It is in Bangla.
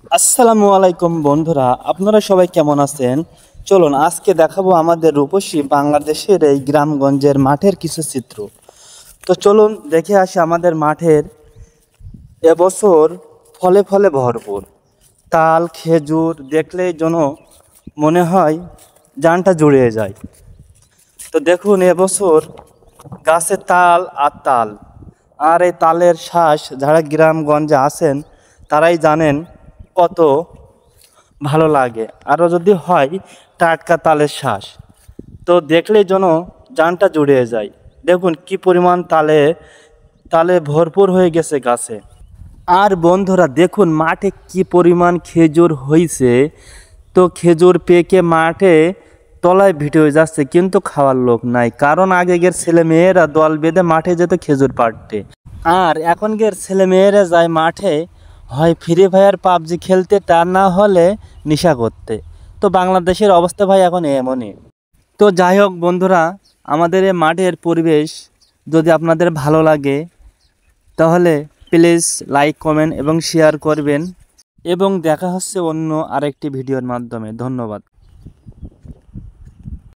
আসসালামু আলাইকুম বন্ধুরা, আপনারা সবাই কেমন আছেন? চলুন আজকে দেখাবো আমাদের রূপসী বাংলাদেশের এই গ্রামগঞ্জের মাঠের কিছু চিত্র। তো চলুন দেখে আসি আমাদের মাঠের এবছর ফলে ফলে ভরপুর। তাল খেজুর দেখলেই যেন মনে হয় জানটা জুড়িয়ে যায়। তো দেখুন এবছর গাছে তাল আর তাল, আর এই তালের শ্বাস যারা গ্রামগঞ্জে আছেন তারাই জানেন কত ভালো লাগে। আরও যদি হয় টাটকা তালের শ্বাস, তো দেখলেই যেন জানটা জুড়িয়ে যায়। দেখুন কি পরিমাণ তালে তালে ভরপুর হয়ে গেছে গাছে। আর বন্ধুরা দেখুন মাঠে কি পরিমাণ খেজুর হয়েছে। তো খেজুর পেকে মাঠে তলায় ভিটে হয়ে যাচ্ছে, কিন্তু খাওয়ার লোক নাই, কারণ আগেকার ছেলে মেয়েরা দল বেঁধে মাঠে যেত খেজুর পাড়তে। আর এখনকার ছেলে মেয়েরা যায় মাঠে হয় ফ্রি ফায়ার পাবজি খেলতে, তা না হলে নেশা করতে। তো বাংলাদেশের অবস্থা ভাই এখন এমনই। তো যাই হোক বন্ধুরা, আমাদের এই মাঠের পরিবেশ যদি আপনাদের ভালো লাগে তাহলে প্লিজ লাইক কমেন্ট এবং শেয়ার করবেন, এবং দেখা হচ্ছে অন্য আরেকটি ভিডিওর মাধ্যমে। ধন্যবাদ।